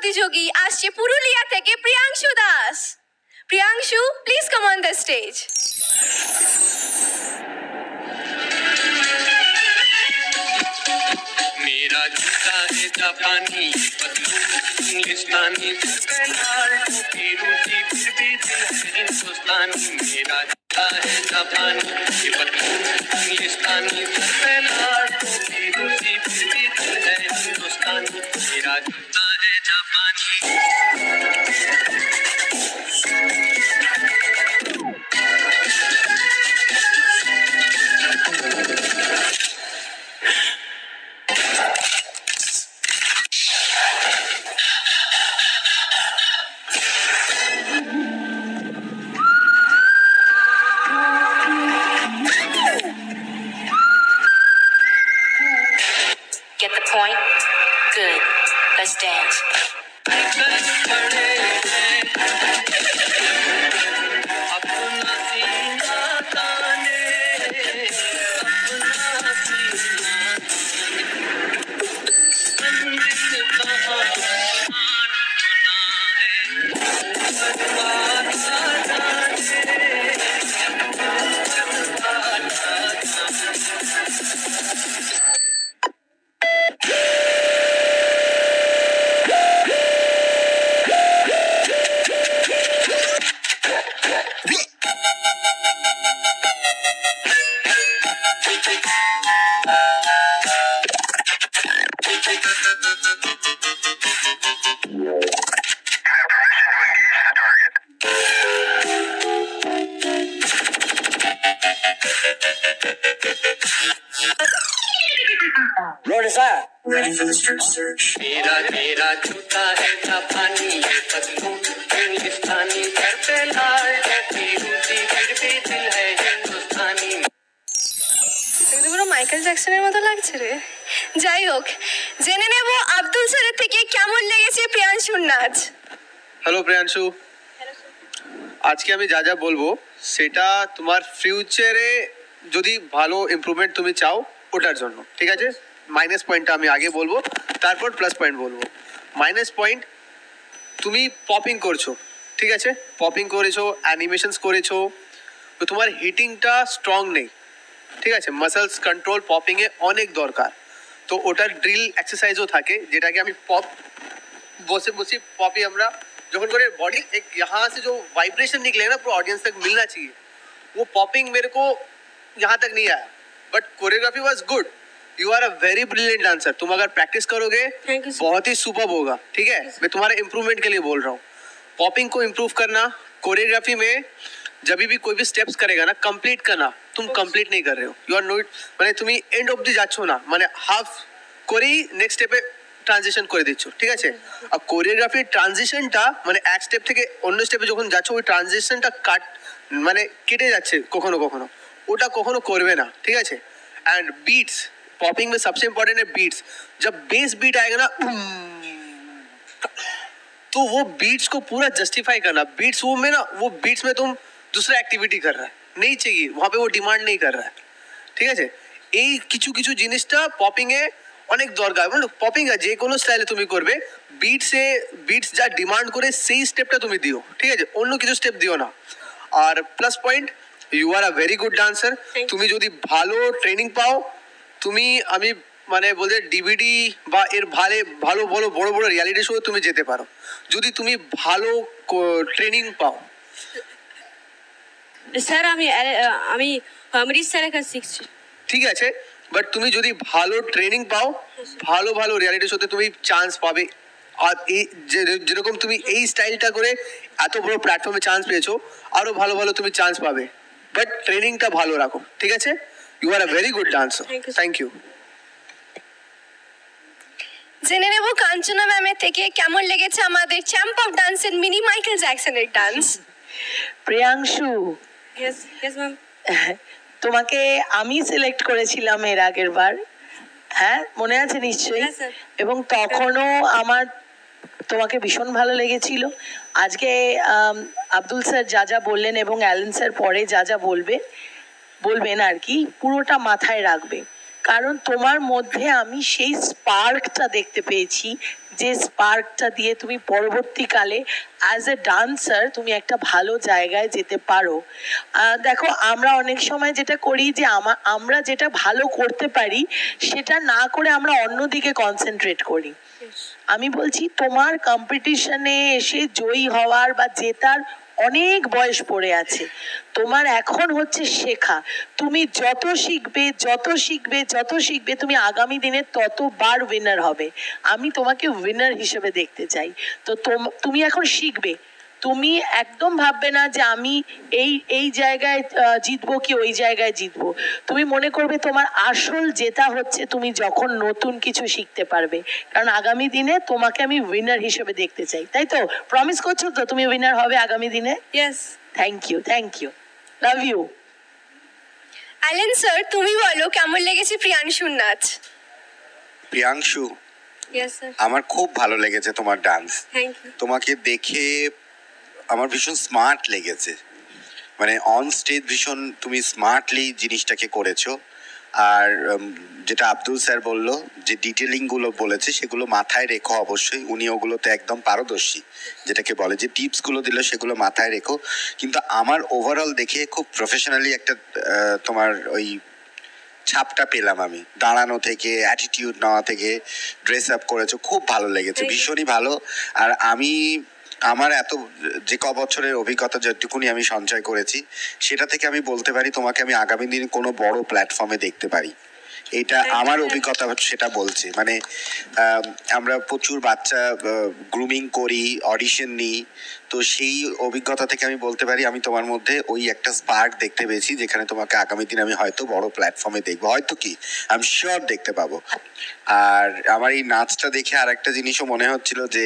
প্রতিযোগী আসছে পুরুলিয়া থেকে Priyanshu Das. Priyanshu, please come on the stage. मेरा जूता है जापानी, पतलून इंग्लिस्तानी, लाल टोपी रूसी, फिर भी दिल है हिंदुस्तानी। मेरा जूता है जापानी, पतलून इंग्लिस्तानी, लाल टोपी रूसी, फिर भी दिल है हिंदुस्तानी। मेरा जूता है जापानी। Get the point? Good. Let's dance. Lord is that? Ready for the strip search. मेरा जूता है जापानी, पतलून इंग्लिस्तानी, सर पे लाल टोपी रूसी, फिर भी दिल है हिंदुस्तानी। পুরো মাইকেল জ্যাকসনের মতো লাগছে রে। যাই হোক, জেনে নেব আব্দুল স্যারের থেকে কেমন লেগেছে প্রিয়াংশুর নাচ। হ্যালো প্রিয়াংশু, আজকে আমি যা যা বলবো সেটা তোমার ফিউচারে যদি ভালো ইমপ্রুভমেন্ট তুমি চাও ওটার জন্য, ঠিক আছে? মাইনাস পয়েন্টটা আমি আগে বলবো, তারপর প্লাস পয়েন্ট বলবো। মাইনাস পয়েন্ট, তুমি পপিং করছো, ঠিক আছে? পপিং করেছো, অ্যানিমেশনস করেছো, তো তোমার হিটিংটা স্ট্রং নেই, ঠিক আছে? মাসলস কন্ট্রোল পপিংয়ে অনেক দরকার। তো ওটার ড্রিল এক্সারসাইজও থাকে, যেটাকে আমি পপ বসে বসে पॉपी हमरा जो बॉडी एक यहाँ से जो वाइब्रेशन निकले ना पूरा ऑडियंस तक मिलना चाहिए, वो पॉपिंग मेरे को यहाँ तक नहीं आया, but choreography was good. You are a very brilliant dancer. तुम अगर प्रैक्टिस करोगे बहुत ही सुपर्ब होगा, ठीक है? मैं तुम्हारे इम्प्रूवमेंट के लिए बोल रहा हूँ। पॉपिंग को इम्प्रूव करना, कोरियोग्राफी में जब भी कोई भी स्टेप्स करेगा ना कंप्लीट करना, तुम कंप्लीट नहीं कर रहे हो, यू आर नॉट, মানে তুমি এন্ড অবধি যাচ্ছ না, মানে হাফ করেই নেক্সট স্টেপে ট্রানজিশন করে দিচ্ছ, ঠিক আছে? আর কোরিওগ্রাফির ট্রানজিশনটা মানে এক স্টেপ থেকে অন্য স্টেপে যখন যাচ্ছ ওই ট্রানজিশনটা মানে কেটে যাচ্ছে কখনো কখনো, ওটা কখনো করবে না, ঠিক আছে? एंड बीट्स, पॉपिंग में सबसे इम्पोर्टेंट है बीट्स। जब बेस बीट आएगा ना तो वो बीट्स को पूरा जस्टिफाई करना। बीट्स वो में ना, वो बीट्स में तुम दूसरा एक्टिविटी कर रहा है, नहीं चाहिए वहाँ पे, वो डिमांड नहीं कर रहा है, ঠিক আছে? এই কিছু কিছু জিনিসটা পপিংয়ে অনেক দরকার। মানে পপিং যে কোনো স্টাইলে তুমি করবে, বিটস যা ডিমান্ড করে সেই স্টেপটা তুমি দিও, ঠিক আছে? অন্য কিছু স্টেপ দিও না। আর plus point, you are a very good dancer. তুমি যদি ভালো ট্রেনিং পাও, তুমি আমি মানে বলতে ডিভিডি বা এর ভালো ভালো বড় বড় রিয়ালিটি শো তুমি যেতে পারো যদি তুমি ভালো ট্রেনিং পাও। স্যার আমি অমৃতসরের কাছে শিখছি, ঠিক আছে? বাট তুমি যদি ভালো ট্রেনিং পাও, ভালো ভালো রিয়ালিটি শোতে তুমি চান্স পাবে। আর এই যেরকম তুমি এই স্টাইলটা করে এত বড় প্ল্যাটফর্মে চান্স পেয়েছো, আরও ভালো ভালো তুমি চান্স পাবে, বাট ট্রেনিংটা ভালো রাখো, ঠিক আছে? You are a very good dancer. Thank you. জেনে নেব কাঞ্চনা ম্যামের থেকে কেমন লেগেছে আমাদের চ্যাম্প অফ ডান্সের মিনি মাইকেল জ্যাকসনের ডান্স। প্রিয়াংশু, ইয়েস ম্যাম, তোমাকে আমি সিলেক্ট করেছিলাম এর আগের বার, হ্যাঁ মনে আছে নিশ্চয়ই? এবং তখনও আমার তোমাকে ভীষণ ভালো লেগেছিল। আজকে আব্দুল স্যার যা যা বললেন এবং অ্যালেন স্যার পরে যা যা বলবেন আর কি, পুরোটা মাথায় রাখবে, কারণ তোমার মধ্যে আমি সেই স্পার্কটা দেখতে পেয়েছি যে স্পার্কটা দিয়ে তুমি পরবর্তীকালে অ্যাজ এ ডান্সার তুমি একটা ভালো জায়গায় যেতে পারো। দেখো আমরা অনেক সময় যেটা করি যে আমরা যেটা ভালো করতে পারি সেটা না করে আমরা অন্যদিকে কনসেন্ট্রেট করি। আমি বলছি তোমার কম্পিটিশনে এসে জয়ী হওয়ার বা জেতার অনেক বয়স পড়ে আছে, তোমার এখন হচ্ছে শেখা। তুমি যত শিখবে যত শিখবে যত শিখবে তুমি আগামী দিনে ততবার উইনার হবে। আমি তোমাকে উইনার হিসেবে দেখতে চাই। তো তুমি এখন শিখবে, তুমি একদম ভাববে না যে আমি এই জায়গায় জিতবো কি ওই জায়গায় জিতবো। তুমি মনে করবে তোমার আসল জেতা হচ্ছে তুমি যখন নতুন কিছু শিখতে পারবে, কারণ আগামী দিনে তোমাকে আমি উইনার হিসেবে দেখতে চাই। তাই তো প্রমিস করছো তো তুমি উইনার হবে আগামী দিনে? Yes. Thank you love you. Allen sir তুমি বলো কেমন লেগেছে প্রিয়াংশুর নাচ? Priyanshu, yes sir. আমার খুব ভালো লেগেছে তোমার ডান্স। Thank you. তোমাকে দেখে আমার ভীষণ স্মার্ট লেগেছে, মানে অন স্টেজ ভীষণ তুমি স্মার্টলি জিনিসটাকে করেছো। আর যেটা আব্দুল স্যার বললো যে ডিটেলিংগুলো বলেছে সেগুলো মাথায় রেখো অবশ্যই, উনি ওগুলোতে একদম পারদর্শী। যেটাকে বলে যে টিপসগুলো দিল সেগুলো মাথায় রেখো। কিন্তু আমার ওভারঅল দেখে খুব প্রফেশনালি একটা তোমার ওই ছাপটা পেলাম আমি, দাঁড়ানো থেকে অ্যাটিটিউড নেওয়া থেকে ড্রেস আপ করেছো, খুব ভালো লেগেছে, ভীষণই ভালো। আর আমার এত যে বছরের অভিজ্ঞতা যেটুকুনি আমি সঞ্চয় করেছি সেটা থেকে আমি বলতে পারি তোমাকে আমি আগামী দিন কোনো বড় প্ল্যাটফর্মে দেখতে পারি। এটা আমার অভিজ্ঞতা সেটা বলছে। মানে আমরা প্রচুর বাচ্চা গ্রুমিং করি, অডিশন নিই, তো সেই অভিজ্ঞতা থেকে আমি বলতে পারি আমি তোমার মধ্যে ওই একটা স্পার্ক দেখতে পেয়েছি যেখানে তোমাকে আগামী দিন আমি হয়তো বড় প্ল্যাটফর্মে দেখবো, হয়তো কি আমি শিওর দেখতে পাবো। আর আমার এই নাচটা দেখে আর একটা জিনিসও মনে হচ্ছিল যে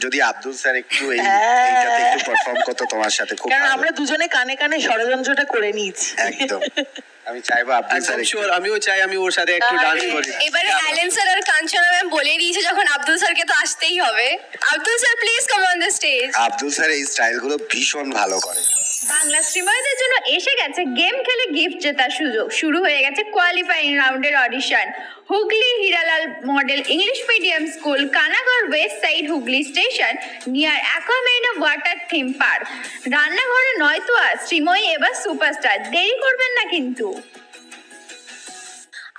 যদি আব্দুল স্যার একটু এইটাতে একটু পারফর্ম করতো তোমার সাথে, খুব কারণ ভালো। আমরা দুজনে কানে কানে ষড়যন্ত্রটা করে নিয়েছি। একদম আমি চাইবো আব্দুল স্যার শিওর, আমিও চাই আমি ওর সাথে একটু ডান্স করি। এবারে অ্যালেন স্যার আর কাঞ্চনা ম্যাম বলে দিয়েছে যখন আব্দুল স্যারকে তো আসতেই হবে। Abdul sir please come on the stage. Abdul sir এই স্টাইলগুলো ভীষণ ভালো করে। বাংলা স্ট্রিমারদের জন্য এসে গেছে গেম খেলে গিফট জেতার সুযোগ। শুরু হয়ে গেছে কোয়ালিফাইং রাউন্ডের audition. Hooghly Hiralal model English medium school, Kanagarh west side, Hooghly station, near Aquamarina water theme park. রান্নাঘরে নয়তো শ্রীময়ী এবার সুপারস্টার, দেরি করবেন না কিন্তু।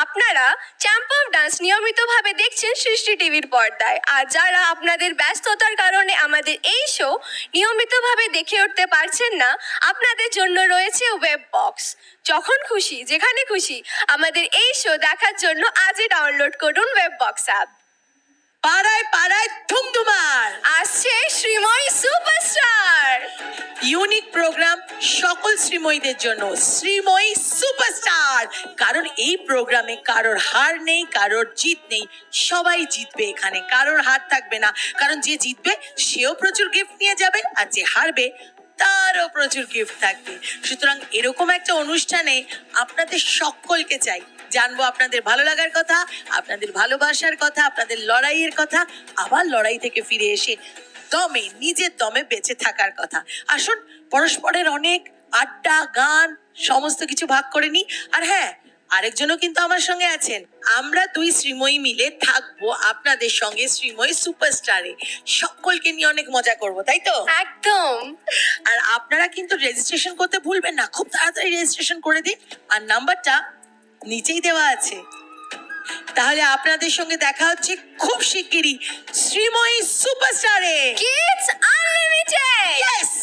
আপনারা চ্যাম্প অফ ডান্স নিয়মিতভাবে দেখছেন সৃষ্টি টিভির পর্দায়। আর যারা আপনাদের ব্যস্ততার কারণে আমাদের এই শো নিয়মিতভাবে দেখে উঠতে পারছেন না, আপনাদের জন্য রয়েছে ওয়েব বক্স। যখন খুশি যেখানে খুশি আমাদের এই শো দেখার জন্য আজই ডাউনলোড করুন ওয়েব বক্স অ্যাপ। পাড়ায় পাড়ায় ধুমধুমার আসছে শ্রীময়ী সুপারস্টার, ইউনিক প্রোগ্রাম সকল শ্রীময়ীদের জন্য, শ্রীময়ী সুপারস্টার। কারণ এই প্রোগ্রামে কারোর হার নেই, কারোর জিত নেই, সবাই জিতবে এখানে, কারোর হার থাকবে না। কারণ যে জিতবে সেও প্রচুর গিফট নিয়ে যাবে, আর যে হারবে তারও প্রচুর গিফট থাকবে। সুতরাং এরকম একটা অনুষ্ঠানে আপনাদের সকলকে চাই, জানবো আপনাদের ভালো লাগার কথা, আপনাদের ভালোবাসার কথা, আপনাদের লড়াইয়ের কথা, আবার লড়াই থেকে ফিরে এসে দমে নিজের দমে বেঁচে থাকার কথা। আসুন পরস্পরের অনেক আড্ডা, গান সমস্ত কিছু ভাগ করে নিই। আর হ্যাঁ, আরেকজনও কিন্তু আমার সঙ্গে আছেন। আমরা দুই শ্রীময়ী মিলে থাকবো আপনাদের সঙ্গে শ্রীময়ী সুপারস্টারে, সকলকে নিয়ে অনেক মজা করব, তাই তো? একদম। আর আপনারা কিন্তু রেজিস্ট্রেশন করতে ভুলবেন না, খুব তাড়াতাড়ি রেজিস্ট্রেশন করে দিন, আর নাম্বারটা নিচেই দেওয়া আছে। তাহলে আপনাদের সঙ্গে দেখা হচ্ছে খুব শিগগিরই শ্রীময়ী সুপারস্টারে। Kids unlimited. ইয়েস।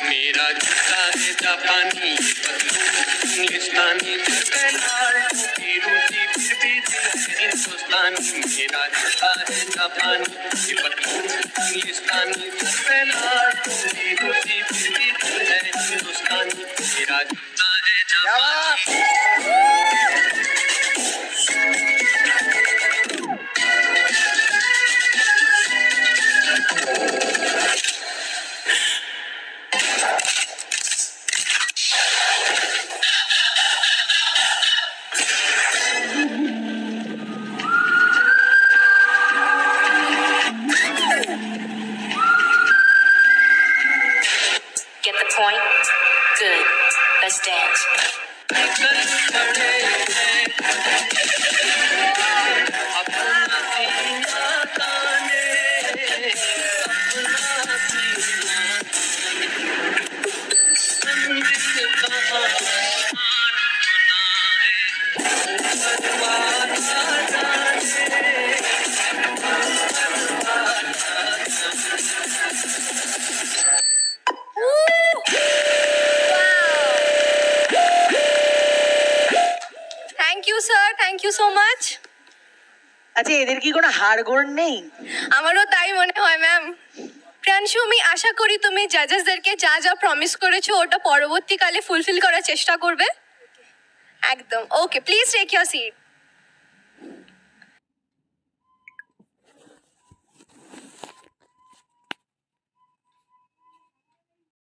मेरा जूता है जापानी, इंग्लिस्तानी, लाल टोपी रूसी, फिर भी दिल है हिंदुस्तानी। मेरा जूता है जापानी, इंग्लिस्तानी, लाल टोपी रूसी, फिर भी दिल है हिंदुस्तानी। मेरा जूता है जापानी। Thank you sir, thank you so much. আচ্ছা এদের কি কোনো হাড়গোড় নেই? আমারও তাই মনে হয় ম্যাম। প্রিয়াংশু, আমি আশা করি তুমি জাজেসদেরকে যা যা প্রমিস করেছো ওটা পরবর্তীকালে ফুলফিল করার চেষ্টা করবে। একদম। ওকে, প্লিজ টেক ইউর সিট।